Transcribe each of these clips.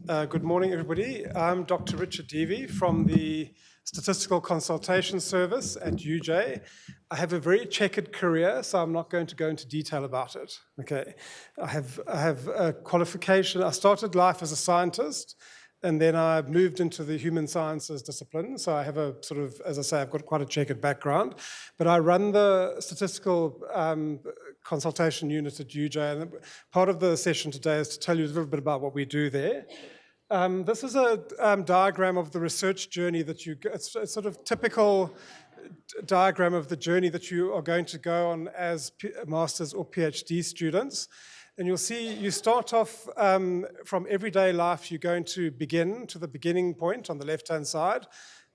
Good morning, everybody. I'm Dr. Richard Devey from the Statistical Consultation Service at UJ. I have a very checkered career, so I'm not going to go into detail about it. Okay, I have a qualification. I started life as a scientist, and then I moved into the human sciences discipline. So I have a sort of, as I say, I've got quite a checkered background, but I run the statistical consultation unit at UJ, and part of the session today is to tell you a little bit about what we do there. This is a diagram of the research journey that you go. It's a sort of typical diagram of the journey that you are going to go on as master's or PhD students. And you'll see you start off from everyday life. You're going to begin to the beginning point on the left-hand side,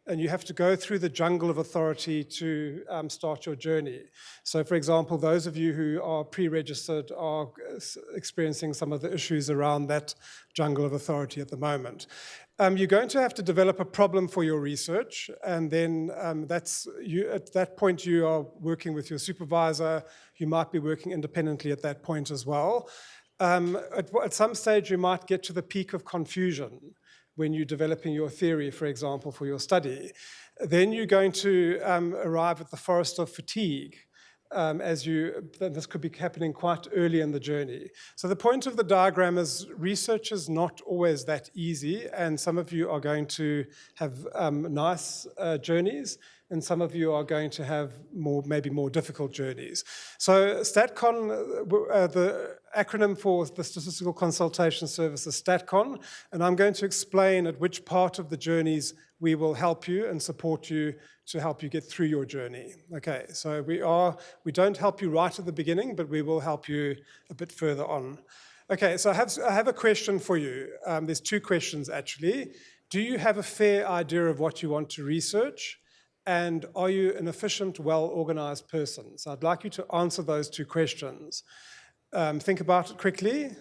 and you have to go through the jungle of authority to start your journey. So, for example, those of you who are pre-registered are experiencing some of the issues around that jungle of authority at the moment. You're going to have to develop a problem for your research, and then at that point you are working with your supervisor. You might be working independently at that point as well. At some stage you might get to the peak of confusion when you're developing your theory, for example, for your study. Then you're going to arrive at the forest of fatigue, this could be happening quite early in the journey. So the point of the diagram is research is not always that easy, and some of you are going to have nice journeys, and some of you are going to have maybe more difficult journeys. So Statkon, the acronym for the Statistical Consultation Services, Statkon, and I'm going to explain at which part of the journeys we will help you and support you to help you get through your journey. Okay, so we don't help you right at the beginning, but we will help you a bit further on. Okay, so I have a question for you. There's two questions actually. Do you have a fair idea of what you want to research? And are you an efficient, well-organized person? So I'd like you to answer those two questions. Think about it quickly.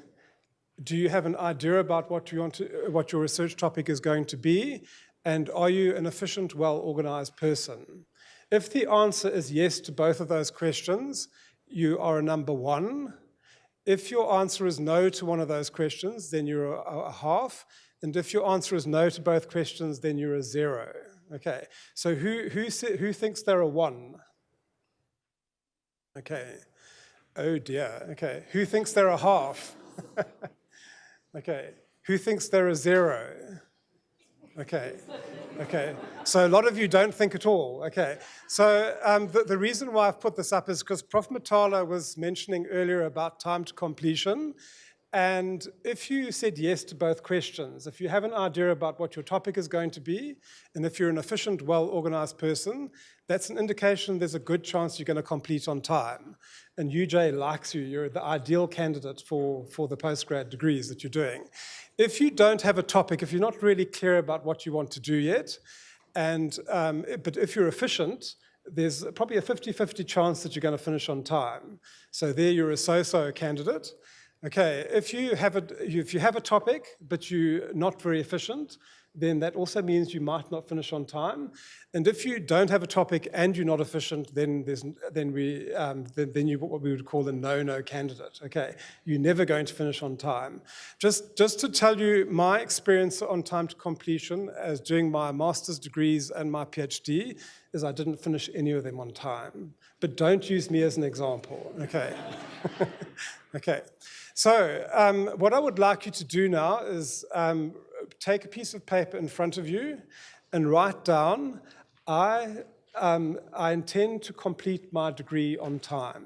Do you have an idea about what your research topic is going to be? And are you an efficient, well-organized person? If the answer is yes to both of those questions, you are a number 1. If your answer is no to one of those questions, then you're a half. And if your answer is no to both questions, then you're a 0. Okay, so who thinks they're a 1? Okay, oh dear, okay. Who thinks they're a half? Okay, who thinks they're a 0? Okay, so a lot of you don't think at all. Okay, so the reason why I've put this up is because Prof. Matala was mentioning earlier about time to completion. And if you said yes to both questions, if you have an idea about what your topic is going to be, and if you're an efficient, well-organized person, that's an indication there's a good chance you're going to complete on time. And UJ likes you. You're the ideal candidate for the postgrad degrees that you're doing. If you don't have a topic, if you're not really clear about what you want to do yet, but if you're efficient, there's probably a 50-50 chance that you're going to finish on time. So there you're a so-so candidate. Okay, if you have a topic, but you're not very efficient, then that also means you might not finish on time. And if you don't have a topic and you're not efficient, then you're what we would call a no-no candidate. Okay, you're never going to finish on time. Just to tell you my experience on time to completion as doing my master's degrees and my PhD is I didn't finish any of them on time. But don't use me as an example. Okay. Okay. So what I would like you to do now is take a piece of paper in front of you and write down, I intend to complete my degree on time.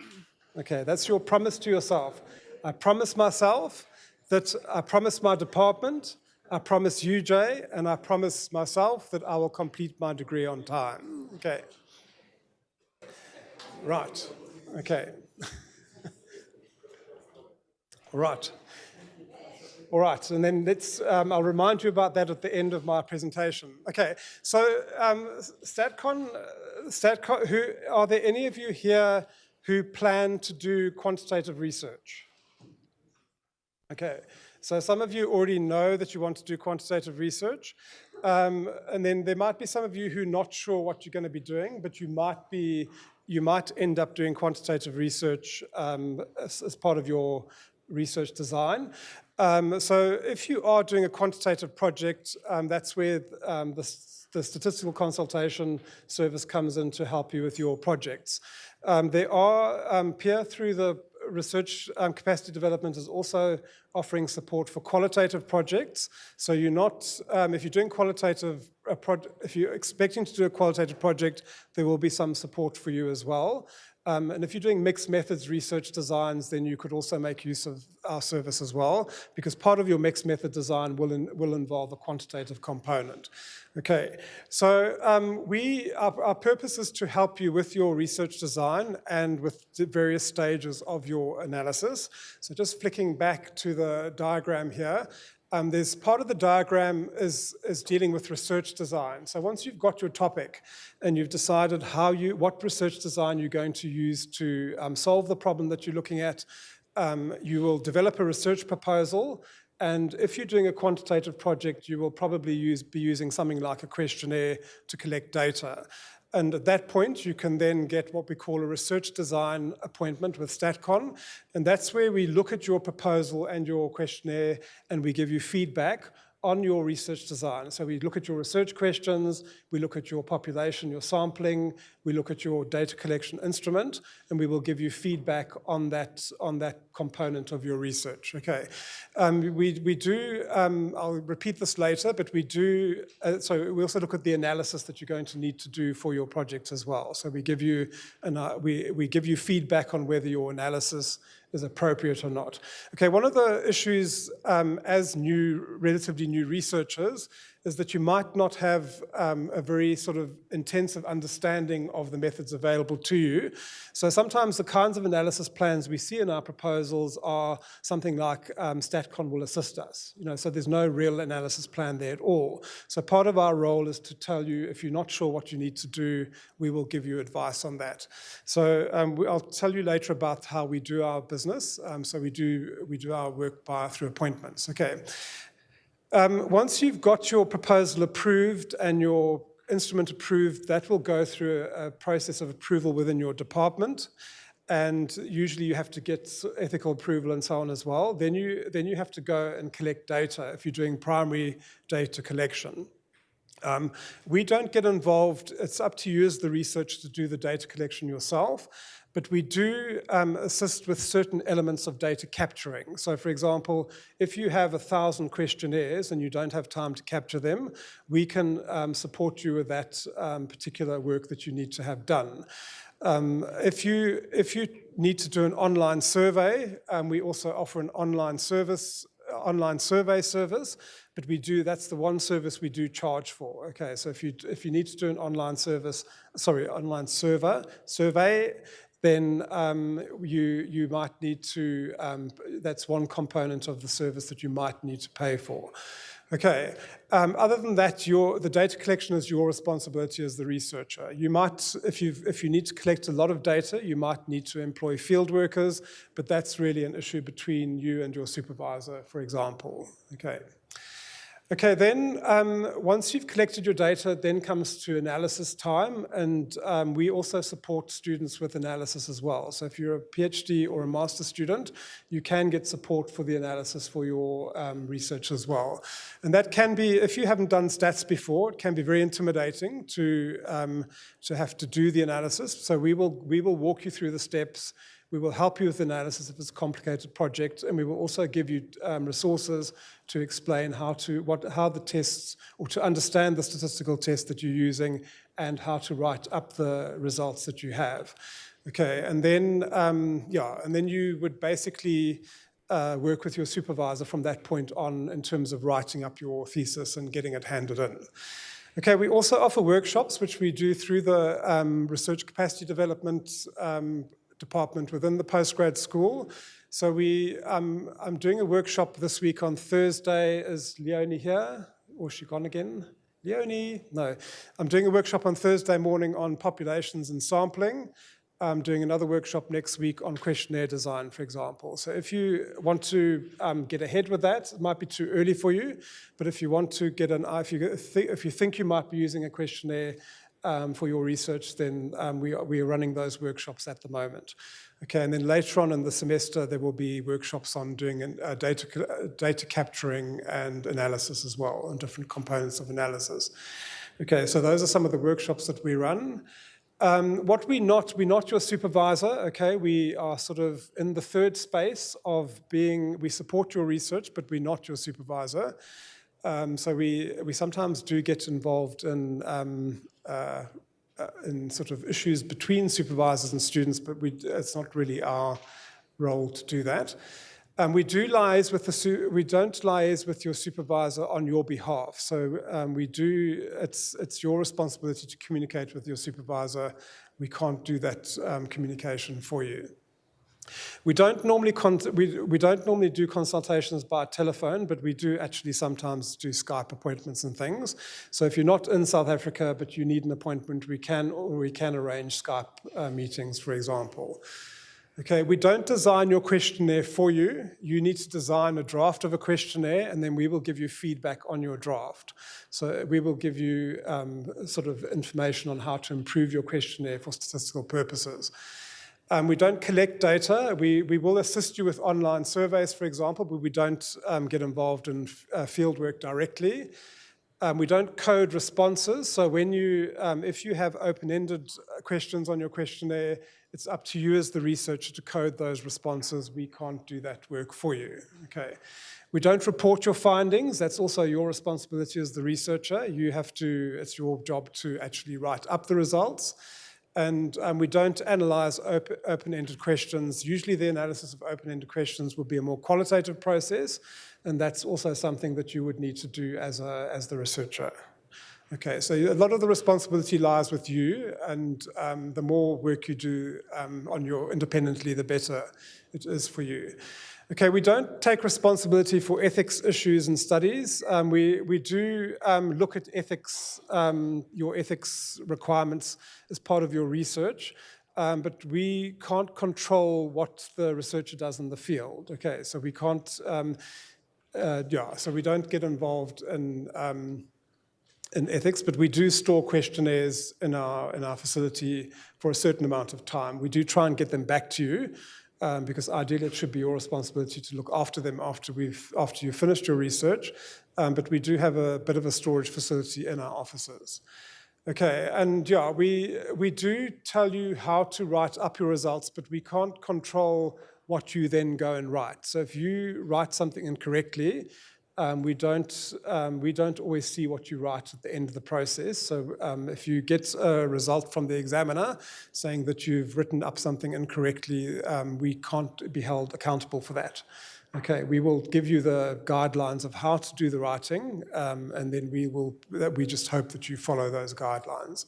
Okay, that's your promise to yourself. I promise myself that I promise my department, I promise UJ, and I promise myself that I will complete my degree on time. Okay. Right. Okay. All right, and then I'll remind you about that at the end of my presentation. Okay, so Statkon, are there any of you here who plan to do quantitative research? Okay, so some of you already know that you want to do quantitative research, and then there might be some of you who are not sure what you're going to be doing, but you might end up doing quantitative research as part of your research design. So if you are doing a quantitative project, that's where the Statistical Consultation Service comes in to help you with your projects. There are, peer through the research capacity development is also offering support for qualitative projects. So you're not, if you're doing qualitative, if you're expecting to do a qualitative project, there will be some support for you as well. And if you're doing mixed methods research designs, then you could also make use of our service as well, because part of your mixed method design will involve a quantitative component. Okay, so our purpose is to help you with your research design and with the various stages of your analysis. So just flicking back to the diagram here, there's part of the diagram is dealing with research design. So once you've got your topic and you've decided what research design you're going to use to solve the problem that you're looking at, you will develop a research proposal. And if you're doing a quantitative project, you will probably be using something like a questionnaire to collect data. And at that point, you can then get what we call a research design appointment with Statkon. And that's where we look at your proposal and your questionnaire, and we give you feedback on your research design. So we look at your research questions, we look at your population, your sampling, we look at your data collection instrument, and we will give you feedback on that component of your research. Okay, we do, I'll repeat this later, but we do, so we also look at the analysis that you're going to need to do for your project as well. So we give you, we give you feedback on whether your analysis is appropriate or not. Okay, one of the issues as relatively new researchers is that you might not have a very sort of intensive understanding of the methods available to you. So sometimes the kinds of analysis plans we see in our proposals are something like Statkon will assist us. So there's no real analysis plan there at all. So part of our role is to tell you if you're not sure what you need to do, we will give you advice on that. So I'll tell you later about how we do our business. So we do our work through appointments. Okay. Once you've got your proposal approved and your instrument approved, that will go through a process of approval within your department. And usually you have to get ethical approval and so on as well. Then you have to go and collect data if you're doing primary data collection. We don't get involved. It's up to you as the researcher to do the data collection yourself. But we do assist with certain elements of data capturing. So for example, if you have 1,000 questionnaires and you don't have time to capture them, we can support you with that particular work that you need to have done. If you need to do an online survey, we also offer an online survey service, but that's the one service we do charge for. Okay, so if you need to do an online survey, then you might need to, that's one component of the service that you might need to pay for. Okay, other than that, the data collection is your responsibility as the researcher. You might, if you need to collect a lot of data, you might need to employ field workers, but that's really an issue between you and your supervisor, for example. Okay. Okay, then once you've collected your data, then comes to analysis time, and we also support students with analysis as well. So if you're a PhD or a master's student, you can get support for the analysis for your research as well. And that can be, if you haven't done stats before, it can be very intimidating to have to do the analysis. So we will walk you through the steps. We will help you with analysis if it's a complicated project, and we will also give you resources to explain how the tests, or to understand the statistical test that you're using, and how to write up the results that you have. Okay, and then and then you would basically work with your supervisor from that point on in terms of writing up your thesis and getting it handed in. Okay, we also offer workshops, which we do through the research capacity development department within the postgrad school. So I'm doing a workshop this week on Thursday. Is Leonie here? Or is she gone again? Leonie? No. I'm doing a workshop on Thursday morning on populations and sampling. I'm doing another workshop next week on questionnaire design, for example. So if you want to get ahead with that, it might be too early for you, but if you want to get if you think you might be using a questionnaire, for your research, then we are running those workshops at the moment. Okay, and then later on in the semester, there will be workshops on doing data capturing and analysis as well, and different components of analysis. Okay, so those are some of the workshops that we run. We're not your supervisor, okay? We are sort of in the third space of we support your research, but we're not your supervisor. So we sometimes do get involved in sort of issues between supervisors and students, but it's not really our role to do that. We don't liaise with your supervisor on your behalf. So it's your responsibility to communicate with your supervisor. We can't do that communication for you. We don't normally do consultations by telephone, but we do actually sometimes do Skype appointments and things. So if you're not in South Africa but you need an appointment, we can arrange Skype meetings, for example. Okay, we don't design your questionnaire for you. You need to design a draft of a questionnaire, and then we will give you feedback on your draft. So we will give you sort of information on how to improve your questionnaire for statistical purposes. We don't collect data. We will assist you with online surveys, for example, but we don't get involved in field work directly. We don't code responses. So if you have open-ended questions on your questionnaire, it's up to you as the researcher to code those responses. We can't do that work for you. Okay. We don't report your findings. That's also your responsibility as the researcher. It's your job to actually write up the results. And we don't analyze open-ended questions. Usually the analysis of open-ended questions will be a more qualitative process, and that's also something that you would need to do as the researcher. Okay, so a lot of the responsibility lies with you, and the more work you do independently, the better it is for you. Okay, we don't take responsibility for ethics issues and studies. We do look at ethics, your ethics requirements as part of your research, but we can't control what the researcher does in the field. Okay, so we can't, so we don't get involved in ethics, but we do store questionnaires in our facility for a certain amount of time. We do try and get them back to you, because ideally it should be your responsibility to look after them after you've finished your research, but we do have a bit of a storage facility in our offices. Okay, and we do tell you how to write up your results, but we can't control what you then go and write. So if you write something incorrectly, we don't always see what you write at the end of the process. So if you get a result from the examiner saying that you've written up something incorrectly, we can't be held accountable for that. Okay, we will give you the guidelines of how to do the writing, and then we just hope that you follow those guidelines.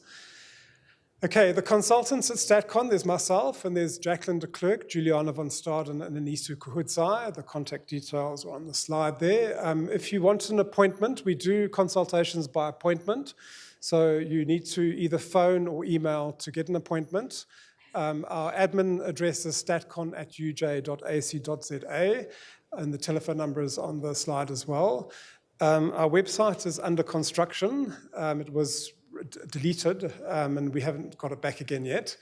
Okay, the consultants at Statkon, there's myself, and there's Jacqueline de Klerk, Juliana von Staden, and Anisu Kuhudzai. The contact details are on the slide there. If you want an appointment, we do consultations by appointment. So you need to either phone or email to get an appointment. Our admin address is statkon@uj.ac.za, and the telephone number is on the slide as well. Our website is under construction. It was deleted, and we haven't got it back again yet.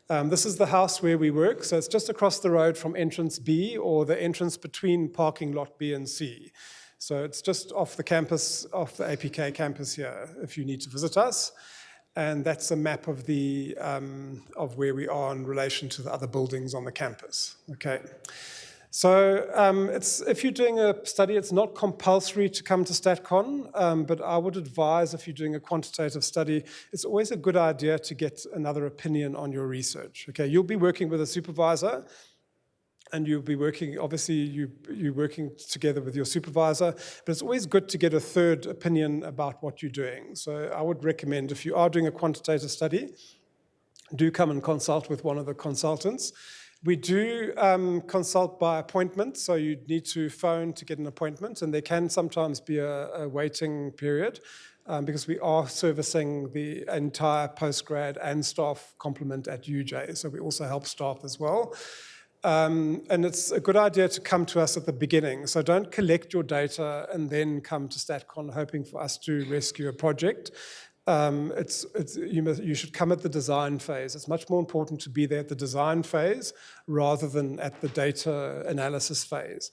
This is the house where we work, so it's just across the road from entrance B, or the entrance between parking lot B and C. So it's just off the campus, off the APK campus here, if you need to visit us. And that's a map of where we are in relation to the other buildings on the campus. Okay. So if you're doing a study, it's not compulsory to come to Statkon, but I would advise if you're doing a quantitative study, it's always a good idea to get another opinion on your research. Okay, you'll be working with a supervisor, and you'll be working, obviously you're working together with your supervisor, but it's always good to get a third opinion about what you're doing. So I would recommend, if you are doing a quantitative study, do come and consult with one of the consultants. We do consult by appointment, so you need to phone to get an appointment, and there can sometimes be a waiting period because we are servicing the entire postgrad and staff complement at UJ, so we also help staff as well. And it's a good idea to come to us at the beginning, so don't collect your data and then come to Statkon hoping for us to rescue a project. you should come at the design phase. It's much more important to be there at the design phase rather than at the data analysis phase.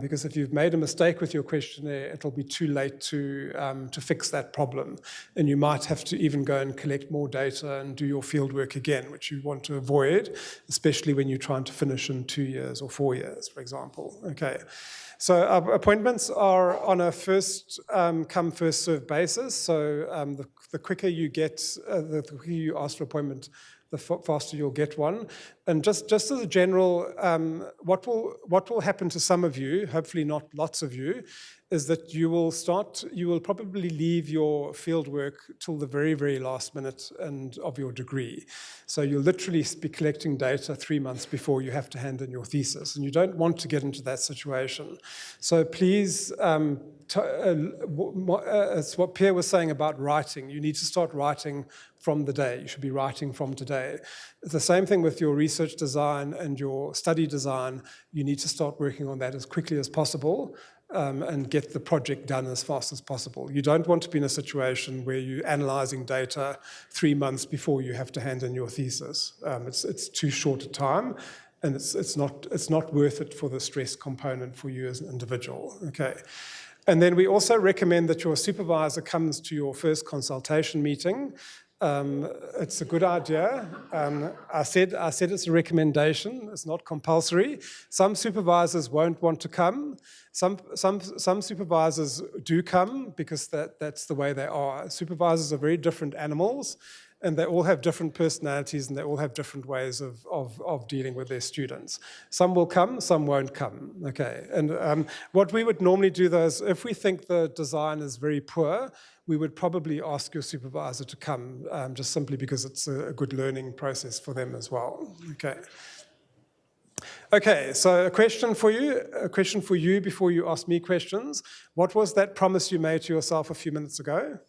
Because if you've made a mistake with your questionnaire, it'll be too late to fix that problem. And you might have to even go and collect more data and do your field work again, which you want to avoid, especially when you're trying to finish in 2 years or 4 years, for example. Okay. So our appointments are on a first come, first served basis. So the quicker you get, the quicker you ask for appointment, the faster you'll get one. And just as a general, what will happen to some of you, hopefully not lots of you, is that you will probably leave your field work till the very, very last minute of your degree. So you'll literally be collecting data 3 months before you have to hand in your thesis, and you don't want to get into that situation. So please, it's what Pierre was saying about writing. You need to start writing from the day. You should be writing from today. It's the same thing with your research design and your study design. You need to start working on that as quickly as possible and get the project done as fast as possible. You don't want to be in a situation where you're analyzing data 3 months before you have to hand in your thesis. It's too short a time, and it's not worth it for the stress component for you as an individual. Okay. And then we also recommend that your supervisor comes to your first consultation meeting. It's a good idea. I said it's a recommendation. It's not compulsory. Some supervisors won't want to come. Some supervisors do come because that's the way they are. Supervisors are very different animals, and they all have different personalities, and they all have different ways of dealing with their students. Some will come, some won't come. Okay, and what we would normally do though is, if we think the design is very poor, we would probably ask your supervisor to come, just simply because it's a good learning process for them as well. Okay. Okay, so a question for you before you ask me questions. What was that promise you made to yourself a few minutes ago?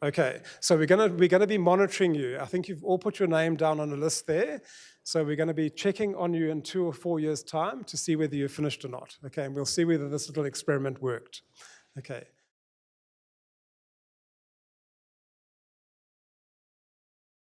Okay, so we're gonna be monitoring you. I think you've all put your name down on a list there. So we're going to be checking on you in 2 or 4 years' time to see whether you're finished or not. Okay, and we'll see whether this little experiment worked. Okay.